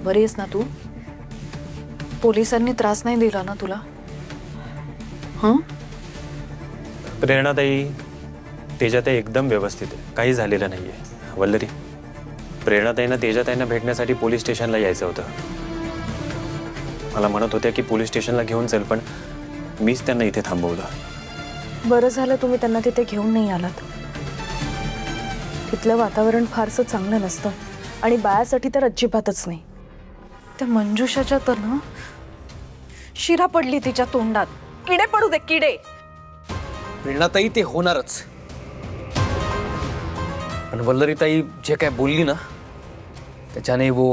बरी आहेस ना तू? पोलिसांनी त्रास नाही दिला ना तुला? हं? प्रेरणाताई, तेजाताई एकदम व्यवस्थित आहे, काही झालेलं नाहीये. वल्लरी, प्रेरणाताईंना तेजाताईंना भेटण्यासाठी पोलीस स्टेशनला यायचं होतं. मला म्हणत होत्या की पोलीस स्टेशनला घेऊन चल, पण मीच त्यांना इथे थांबवलं. बरं झालं तुम्ही त्यांना तिथे घेऊन नाही आलात. तिथलं वातावरण फारसं चांगलं नसतं आणि बाळासाठी तर अजिबातच नाही. त्या मंजुषाच्या तर ना शिरा पडली तिच्या तोंडात. किडे पडू दे, किडे. प्रेरणाताई ते होणारच, पण वल्लरीताई जे काय बोलली ना त्याच्याने वो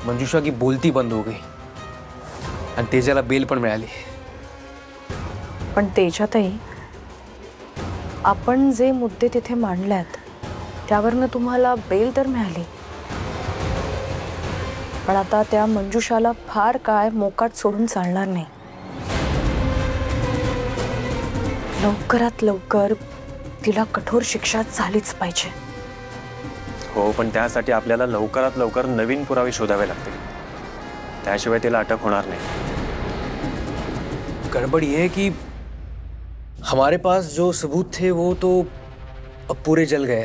मंजुषा की बोलती बंद हो गई आणि तेजाला बेल पण मिळाली. पण तेजाताई, आपण जे मुद्दे तिथे मांडल्यात त्यावरनं तुम्हाला बेल तर मिळाली, पण आता त्या मंजुषाला फार काय मोकाट सोडून चालणार नाही. लवकरात लवकर तिला कठोर शिक्षा झालीच पाहिजे. हो, पण त्यासाठी आपल्याला लवकरात लवकर नवीन पुरावे शोधावे लागतील. त्याशिवाय तिला अटक होणार नाही. गड़बड़ ये है कि हमारे पास जो सबूत थे वो तो अब पूरे जल गए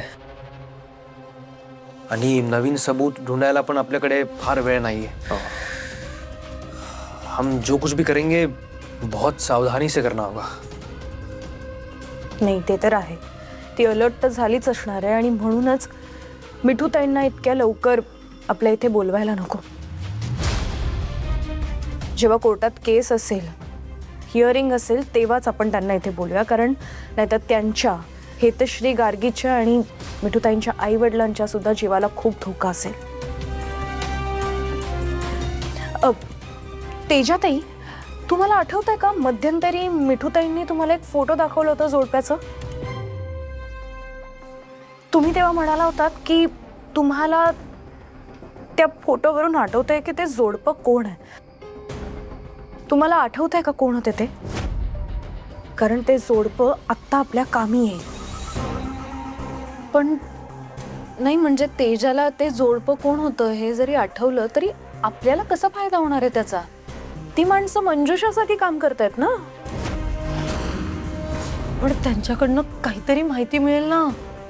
आणि नवीन सबूत ढूंढायला पण आपल्याकडे फार वेळ नाहीये. हम जो कुछ भी करेंगे बहुत सावधानी से करना होगा. नाही ते तर आहे, ती अलर्ट तर झालीच असणार आहे आणि म्हणूनच मिठूताईंना इतक्या लवकर आपल्या इथे बोलवायला नको. जेव्हा कोर्टात केस असेल, हिअरिंग असेल, तेव्हाच आपण त्यांना इथे बोलूया, कारण नाहीतर त्यांच्या, हेतश्री गार्गीच्या आणि मिठूताईंच्या आई वडिलांच्या सुद्धा जीवाला खूप धोका असेल. तेजाताई, तुम्हाला आठवतंय का मध्यंतरी मिठूताईंनी तुम्हाला एक फोटो दाखवलं होतं जोडप्याचं? तुम्ही तेव्हा म्हणाला होतात की तुम्हाला त्या फोटोवरून आठवतंय की ते जोडपं कोण आहे. तुम्हाला आठवतंय का कोण होते ते? कारण ते जोडपं आत्ता आपल्या कामी आहे. पण नाही, म्हणजे तेजाला ते जोडपं कोण होतं हे जरी आठवलं तरी आपल्याला कसा फायदा होणार आहे त्याचा? ती माणसं मंजुषासाठी काम करतायत ना. पण त्यांच्याकडनं काहीतरी माहिती मिळेल ना,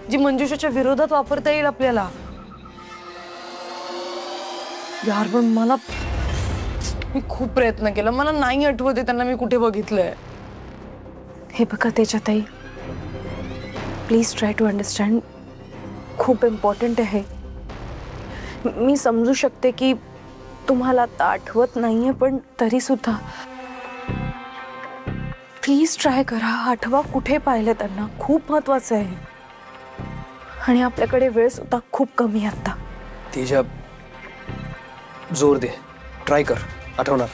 जी मंजुषाच्या विरोधात वापरता येईल आपल्याला. यार, पण मी खूप प्रयत्न केला, मला नाही आठवते त्यांना मी कुठे बघितलंय. हे बघा तेजाताई, प्लीज ट्राय टू अंडरस्टँड. खूप इम्पॉर्टंट आहे. मी समजू शकते की तुम्हाला आता आठवत नाहीये, पण तरी सुद्धा प्लीज ट्राय करा. आठवा कुठे पाहिले त्यांना. खूप महत्वाचं आहे आणि आपल्याकडे वेळ सुद्धा खूप कमी आहे आता. तेजा, जोर दे, ट्राय कर, आठवणार.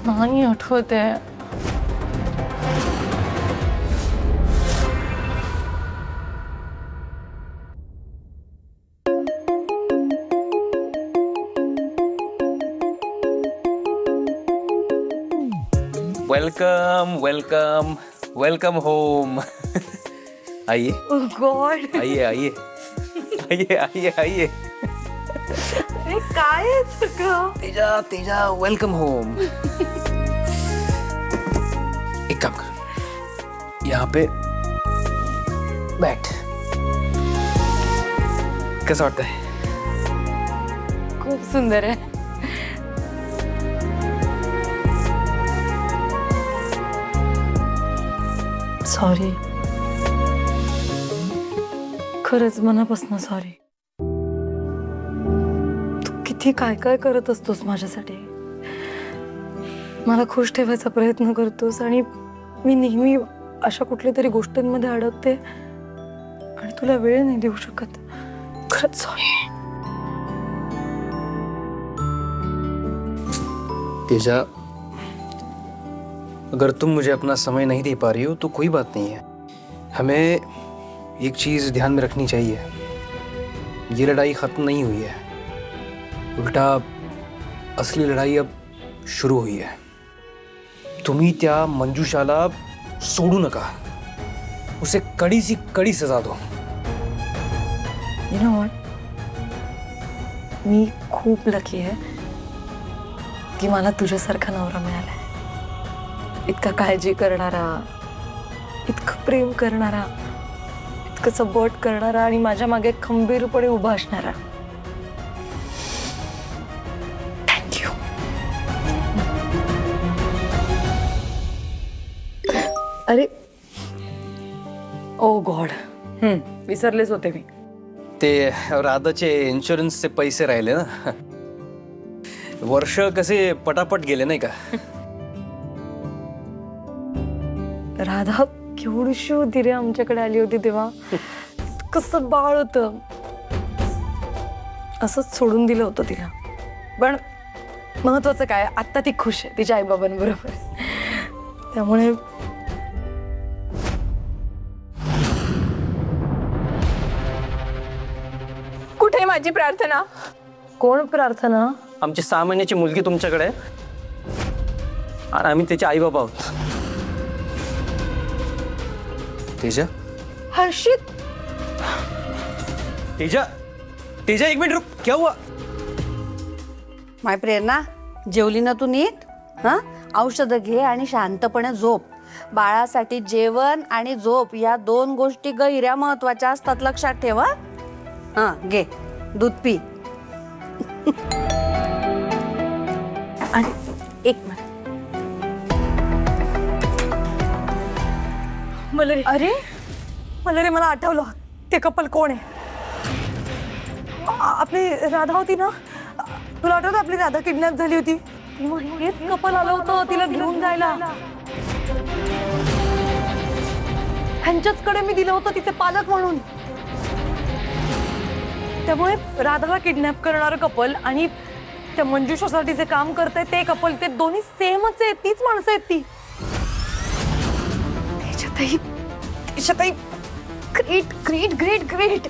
नाही आठवते. Welcome welcome welcome home. आइए गॉड, आइए आइए आइए आइए आइए. अरे काय आहे सगळं? तेजा तेजा, वेलकम होम. एक काम कर, यहाँ पे बैठ. कैसा वाटता है? खूप सुंदर आहे. सॉरी, खरंच मनापासून सॉरी. तू किती काय काय करत असतोस माझ्यासाठी. मला खुश ठेवायचा प्रयत्न करतोस आणि मी नेहमी अशा कुठल्या तरी गोष्टींमध्ये अडकते आणि तुला वेळ नाही देऊ शकत. खरंच सॉरी. तेजा, अगर तुम मुझे अपना समय नहीं दे पा रही हो तो कोई बात नहीं है. हमें एक चीज़ ध्यान में रखनी चाहिए, ये लड़ाई ख़त्म नहीं हुई है. उल्टा असली लड़ाई अब शुरू हुई है. तुम्ही त्या मंजुषाला सोडू नका. उसे कड़ी सी कड़ी सजा दो. यू नो व्हॉट, मी खूप लकी आहे की मला तुझ्यासारखा नवरा मिळालाय. इतका काळजी करणारा, इतकं प्रेम करणारा, इतकं सपोर्ट करणारा आणि माझ्या मागे खंबीरपणे उभा असणारा. थँक्यू. अरे ओ गॉड, विसरलेच होते मी. ते राधाचे इन्शुरन्सचे पैसे राहिले ना. वर्ष कसे पटापट गेले नाही का. राधा केवढीशी होती रे आमच्याकडे आली होती तेव्हा. कसं बाळ होतं. असंच सोडून दिलं होतं तिला. पण महत्वाचं काय, आत्ता ती खुश आहे तिच्या आईबाबांबरोबर. त्यामुळे कुठे आहे माझी प्रार्थना? कोण प्रार्थना? आमची 6 महिन्याची मुलगी तुमच्याकडे आहे आणि आम्ही त्याचे आई बाबा आहोत. तेजा, हर्षित, तेजा, तेजा, एक मिनिट रुक. क्या हुआ? माय प्रेरणा, जेवली ना तू नीट? हां, औषधं घे आणि शांतपणे झोप. बाळासाठी जेवण आणि झोप या 2 गोष्टी गैऱ्या महत्वाच्या असतात, लक्षात ठेव. हां, घे दूध पी. आणि एक मिनिट. अरे मला आठवलं, ते कपल कोण आहे? आपली राधा होती ना. तुला आठवतं आपली राधा किडनॅप झाली होती. हेच कपल आलं होतं तिला घेऊन जायला. ह्यांच्याचकडे मी दिलं होतं तिचे पालक म्हणून. त्यामुळे राधाला किडनॅप करणारं कपल आणि त्या मंजुषासाठी जे काम करतंय ते कपल, ते दोन्ही सेमच आहेत. तीच माणसं आहेत ती. त्याच्यातही ग्रेट ग्रेट ग्रेट ग्रेट.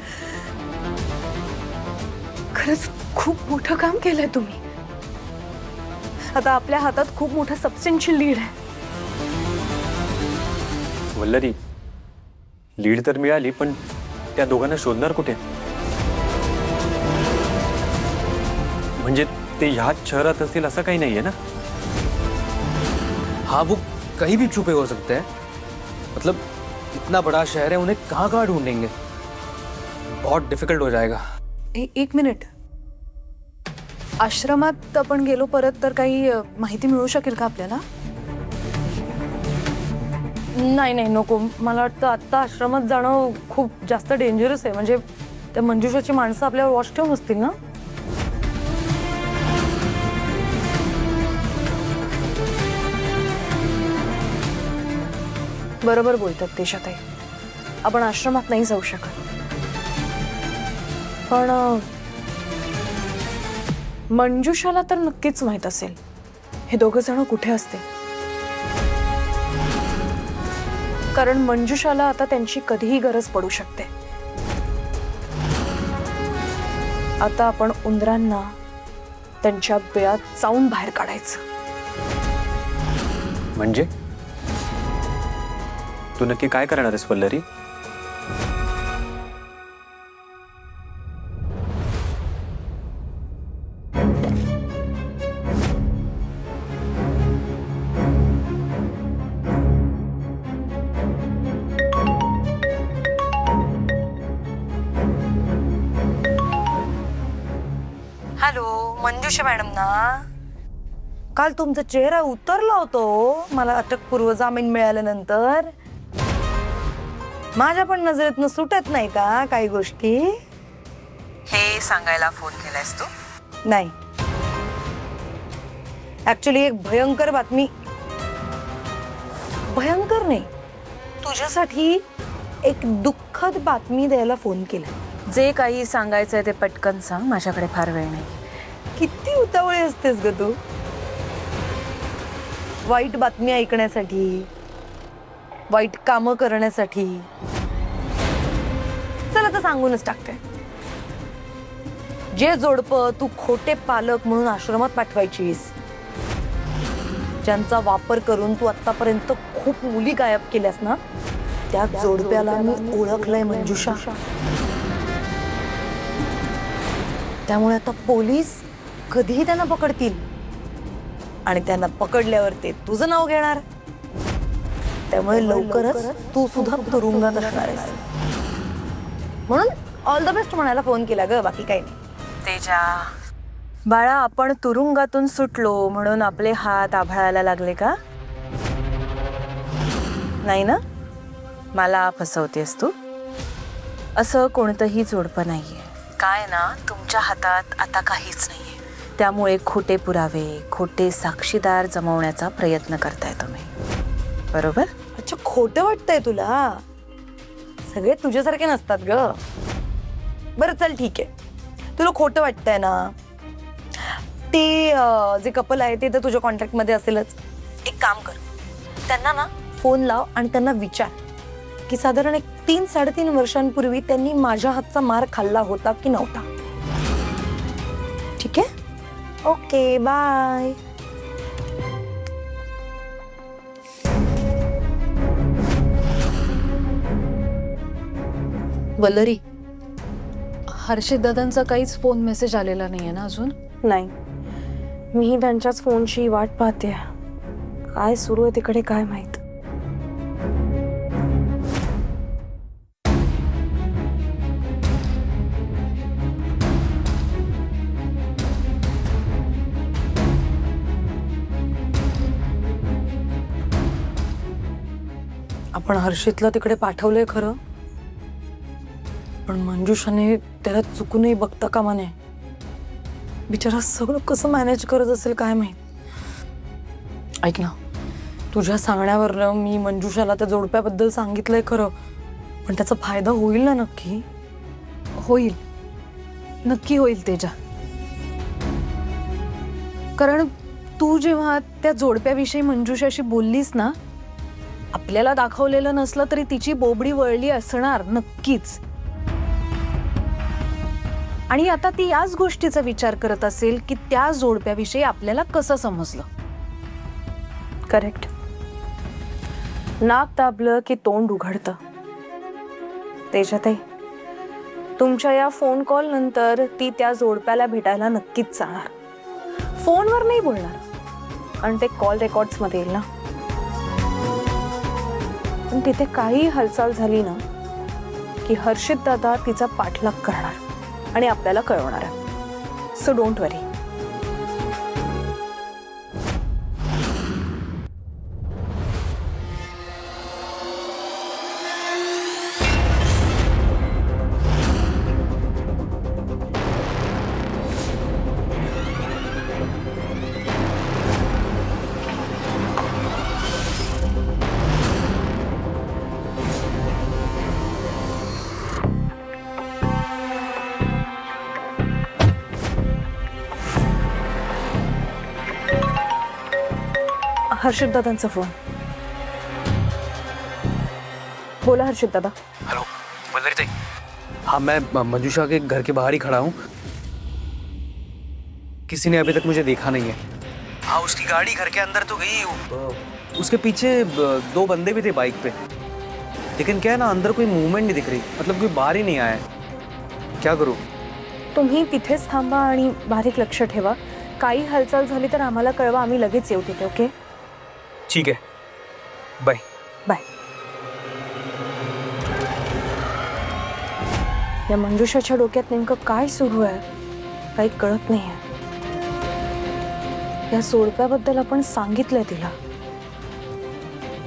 खरंच खूप मोठं काम केलंय तुम्ही. आता आपल्या हातात खूप मोठा सबस्टन्शियल लीड आहे. वल्लरी, लीड तर मिळाली, पण त्या दोघांना शोधणार कुठे? म्हणजे ते ह्याच शहरात असतील असं काही नाहीये ना. हाँ, वो कहीं भी छुपे हो सकते हैं. मतलब इतना बड़ा शहर है, उन्हें कहाँ कहाँ ढूंढेंगे. बहुत डिफिकल्ट हो जाएगा. एक मिनिट. आश्रमात आपण गेलो परत तर काही माहिती मिळू शकेल का आपल्याला? नाही नाही नको. मला वाटतं आत्ता आश्रमात जाणं खूप जास्त डेंजरस आहे. म्हणजे त्या मंजुषाची माणसं आपल्यावर वॉच ठेवून असतील ना. बरोबर बोलतात तेजाताई. आपण आश्रमात नाही जाऊ शकत. पण मंजुषाला तर नक्कीच माहित असेल हे दोघं जण कुठे असते. कारण मंजुषाला आता त्यांची कधीही गरज पडू शकते. आता आपण उंदरांना त्यांच्या बिळात चावून बाहेर काढायचं. म्हणजे तू नक्की काय करणार आहेस वल्लरी? हॅलो, मंजुषा मॅडम ना? काल तुमचा चेहरा उतरला होतो मला अटकपूर्व जामीन मिळाल्यानंतर. माझ्या पण नजरेतनं सुटत नाही का काही गोष्टी? हे सांगायला फोन केलायस तू? नाही, ऍक्च्युली एक भयंकर बातमी. भयंकर नाही, तुझ्यासाठी एक दुःखद बातमी द्यायला फोन केला. जे काही सांगायचंय ते पटकन सांग, माझ्याकडे फार वेळ नाही. किती उतावळी असतेस ग तू वाईट बातमी ऐकण्यासाठी, वाईट कामं करण्यासाठी. चला तर सांगूनच टाकते. जे जोडपं तू खोटे पालक म्हणून आश्रमात पाठवायचीस, ज्यांचा वापर करून तू आतापर्यंत खूप मुली गायब केल्यास ना, त्या जोडप्याला मी ओळखलंय मंजुषा. त्यामुळे आता पोलीस कधीही त्यांना पकडतील आणि त्यांना पकडल्यावर ते तुझं नाव घेणार. त्यामुळे लवकरच तू सुद्धा तुरुंगात असणार आहेस. म्हणून ऑल द बेस्ट म्हणायला फोन केला ग, बाकी काही नाही. तेजा बाळा, आपण तुरुंगातून सुटलो म्हणून आपले हात आभाळायला लागले का? नाही ना? मला फसवतेस तू. असं कोणतंही जोडपं नाहीये. काय ना, तुमच्या हातात आता काहीच नाहीये. त्यामुळे खोटे पुरावे, खोटे साक्षीदार जमवण्याचा प्रयत्न करताय तुम्ही, बरोबर? अच्छा, खोटं वाटतंय तुला? सगळे तुझ्यासारखे नसतात ग. बरं चल ठीक आहे, तुला खोटं वाटतंय ना. ते जे कपल आहे ते तर तुझ्या कॉन्टॅक्टमध्ये असेलच. एक काम कर, त्यांना ना फोन लाव आणि त्यांना विचार की साधारण 3-3.5 वर्षांपूर्वी त्यांनी माझ्या हातचा मार खाल्ला होता की नव्हता. ठीक आहे? Okay, bye. वल्लरी, हर्षित दादांचा काहीच फोन मेसेज आलेला नाहीये ना अजून? नाही, मीही त्यांच्याच फोनची वाट पाहते. काय सुरू आहे तिकडे काय माहित. आपण हर्षितला तिकडे पाठवलंय खरं, पण मंजुषाने त्याला चुकूनही बघता कामा नये. बिचारा सगळं कसं मॅनेज करत असेल काय माहित. ऐक ना, तुझ्या सांगण्यावरनं मी मंजुषाला त्या जोडप्याबद्दल सांगितलंय खरं, पण त्याचा फायदा होईल ना नक्की? होईल, नक्की होईल तेजा. कारण तू जेव्हा त्या जोडप्याविषयी मंजुषाशी बोललीस ना, आपल्याला दाखवलेलं नसलं तरी तिची बोबडी वळली असणार नक्कीच. आणि आता ती याच गोष्टीचा विचार करत असेल की त्या जोडप्याविषयी आपल्याला कसं समजलं. करेक्ट. नाक दाबलं की तोंड उघडतं. तेजाताई, तुमच्या या फोन कॉल नंतर ती त्या जोडप्याला भेटायला नक्कीच जाणार. फोनवर नाही बोलणार आणि ते कॉल रेकॉर्ड्स मध्ये येईल ना. पण तिथे काही हालचाल झाली ना की हर्षित दादा तिचा पाठलाग करणार आणि आपल्याला कळवणार आहे. So don't worry. हर्षित दादांचा फोन. बोला हर्षित दादा. हेलो वल्लरी ताई. हाँ, मैं मंजुषा के घर के बाहर ही खड़ा हूँ. किसी ने अभी तक मुझे देखा नहीं है. हाँ, उसकी गाड़ी घर के अंदर तो गई. उसके पीछे 2 बंदे भी थे बाइक पे. लेकिन क्या है ना, अंदर कोई मूवमेंट नहीं दिख रही. मतलब कोई बाहर ही नहीं आया है. क्या करूँ? तुम्ही तिथेच थांबा आणि बारीक लक्ष ठेवा. काही हालचाल झाली तर आम्हाला कळवा, आम्ही लगेच येऊ तिथे. ओके, ठीक है, बाय. बाय. या मंजुषाच्या डोक्यात नेमकं काय सुरू आहे काही कळत नाहीये. या सोडप्याबद्दल आपण सांगितलंय तिला,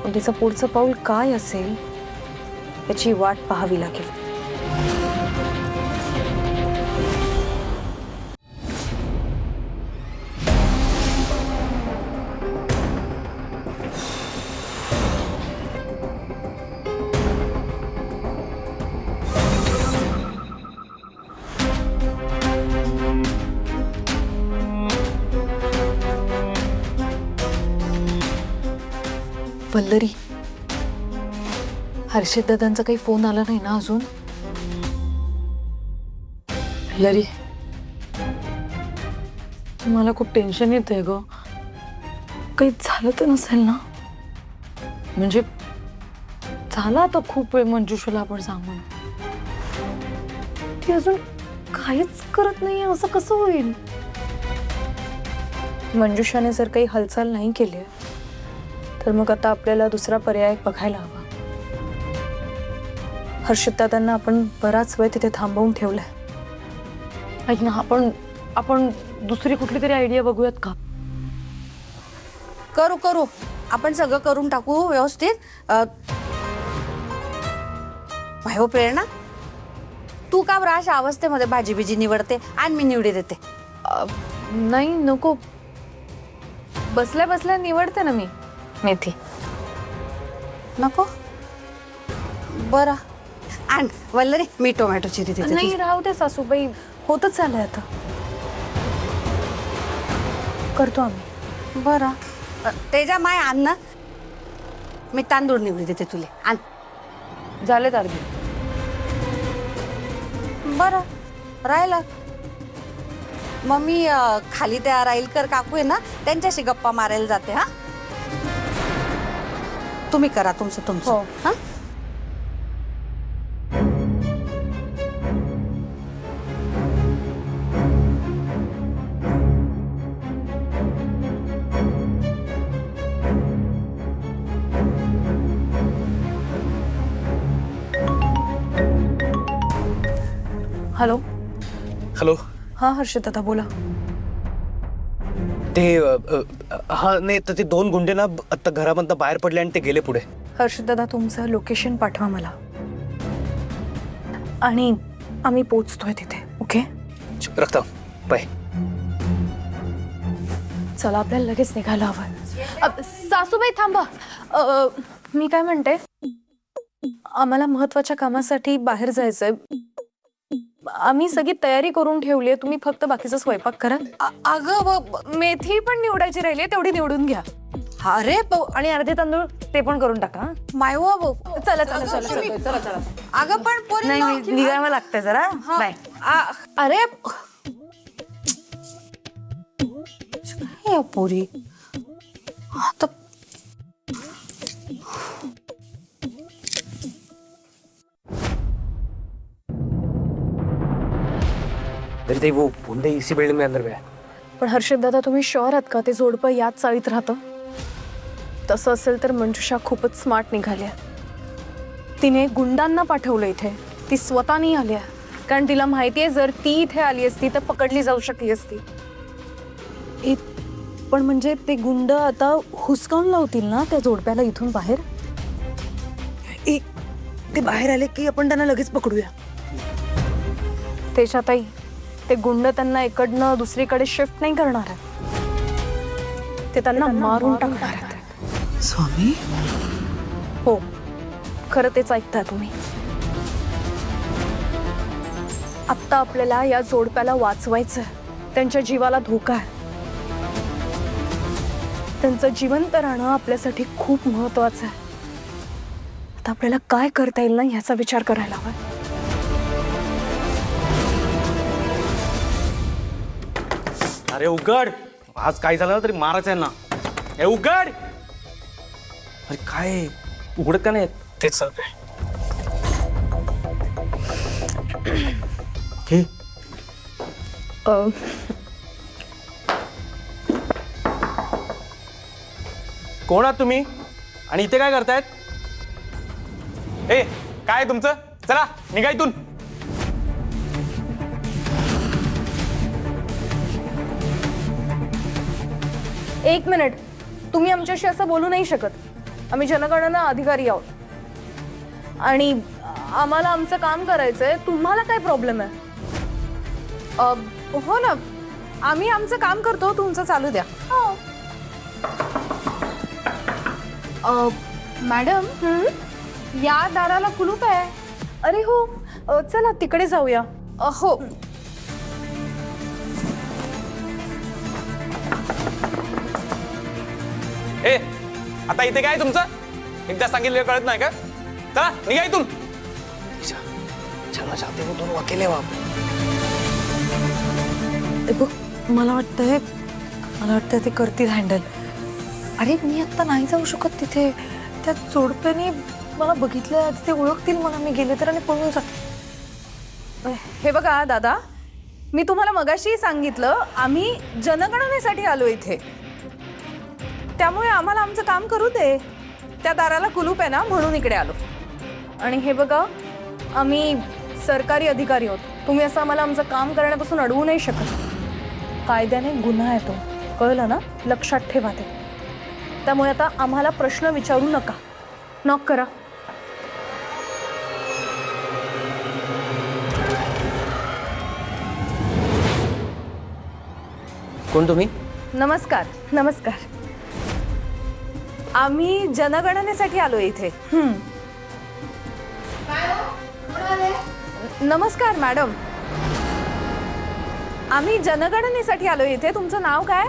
पण तिचं पुढचं पाऊल काय असेल याची वाट पाहावी लागेल. वल्लरी, हर्षित दादांचा काही फोन आला नाही ना अजून? लरी, मला खूप टेन्शन येतंय ग. काही झालं तर नसेल ना? म्हणजे झालं आता खूप वेळ मंजुषाला आपण सांगून. ती अजून काहीच करत नाहीये, असं कसं होईल? मंजुषाने जर काही हालचाल नाही केली तर मग आता आपल्याला दुसरा पर्याय बघायला हवा. हर्षित दादांना आपण बराच वेळ तिथे थांबवून ठेवलंय. ऐक ना, आपण दुसरी कुठली तरी आयडिया बघूयात का? करू आपण सगळं करून टाकू व्यवस्थित. हो प्रेरणा, तू का बरं अशा अवस्थेमध्ये भाजी बिजी निवडते आणि मी निवडी देते? नाही नको, बसल्या बसल्या निवडते ना मी मेथी. नको बरं आण वल्लरी, मी टोमॅटो चिरी देते. नाही राहू दे सासूबाई, होतच झालंय आता. करतो आम्ही. बरं तेजा माय आण ना, मी तांदूळ निवडी देते तुले. आण. झाले अर्धे. बरं राहिलं मग मी खाली त्या राईलकर काकू आहे ना, त्यांच्याशी गप्पा मारायला जाते. हा, तुम्ही करा तुमचं. हो. हा. हॅलो. हॅलो. हा हर्षित दादा बोला. ते हा नाही तर ते दोन गुंडे ना आता घरामधनं बाहेर पडले आणि ते गेले पुढे. हर्षित दादा तुमचं लोकेशन पाठवा मला आणि आम्ही पोचतोय तिथे. ओके रखता बाय. चला आपल्याला लगेच निघायला हवं. सासूबाई थांबा. मी काय म्हणते, आम्हाला महत्वाच्या कामासाठी बाहेर जायचंय. आम्ही सगळी तयारी करून ठेवली आहे, तुम्ही फक्त बाकीचा स्वयंपाक करा. अगं मेथी पण निवडायची राहिली, तेवढी निवडून घ्या. अरे आणि अर्धे तांदूळ ते पण करून टाका. मायवा चला चला चला चला चला. अगं पण पोरी नाही निघायला लागतंय जरा. बाय. अरे काय पोरी आता. अरे वो गुंडे इसी बिल्डिंग में अंदर गए. पण हर्षित दादा तुम्ही शुअर आहात का ते जोडपं याच चाळीत राहतं? तसं असेल तर मंजुषा खूपच स्मार्ट निघाली आहे. तिने गुंडांना पाठवलं इथे, ती स्वतः नाही आली आहे. कारण तिला माहिती आहे जर ती इथे आली असती तर पकडली जाऊ शकली असती. पण म्हणजे ते गुंड आता हुसकावून लावतील ना त्या जोडप्याला इथून बाहेर. ते बाहेर आले की आपण त्यांना लगेच पकडूया. त्याच्यातही ते गुंड त्यांना इकडनं दुसरीकडे शिफ्ट नाही करणार आहेत, ते त्यांना मारून टाकणार आहेत. स्वामी हो खरं तेच ऐकताय तुम्ही. आत्ता आपल्याला या जोडप्याला वाचवायचं, त्यांच्या जीवाला धोका आहे. त्यांचं जिवंत राहणं आपल्यासाठी खूप महत्वाचं आहे. आता आपल्याला काय करता येईल ना याचा विचार करायला हवा. अरे उघड, आज काय झालं तरी मारायचं आहे ना. हे उघड. अरे काय उघडत का नाही? तेच चालतंय. कोण आहात तुम्ही आणि इथे काय करतायत? ए काय तुमचं? चला निघा इथून. एक मिनिट, तुम्ही आमच्याशी असं बोलू नाही शकत. आम्ही जनगणना अधिकारी आहोत आणि आम्हाला आमचं काम करायचंय. तुम्हाला काय प्रॉब्लेम आहे? हो ना, आम्ही आमचं काम करतो, तुमचं चालू द्या. मॅडम या दाराला कुलूप आहे. अरे हो, चला तिकडे जाऊया. हो ए आता इथे काय तुमचं? एकदा सांगितलं कळत नाही का? चला निघा इथून. चलना चाहते हो दोनों अकेले वहां पे. बघ मला वाटतंय मला वाटतं ते करतील हँडल. अरे मी आत्ता नाही जाऊ शकत तिथे. त्या जोडप्याने मला बघितलं, ते ओळखतील मला, मी गेले तर आणि पळून जाते. हे बघा दादा, मी तुम्हाला मगाशी सांगितलं आम्ही जनगणनेसाठी आलो इथे, त्यामुळे आम्हाला आमचं काम करू दे. त्या दाराला कुलूप आहे ना, म्हणून इकडे आलो. आणि हे बघा, आम्ही सरकारी अधिकारी आहोत. तुम्ही असं आम्हाला आमचं काम करण्यापासून अडवू नाही शकत. कायद्याने गुन्हा आहे तो, कळलं ना? लक्षात ठेवा ते. त्यामुळे आता आम्हाला प्रश्न विचारू नका. नॉक करा. कोण तुम्ही? नमस्कार. नमस्कार. आम्ही जनगणनेसाठी आलो इथे. नमस्कार मॅडम. आम्ही जनगणनेसाठी आलो इथे. तुमचं नाव काय?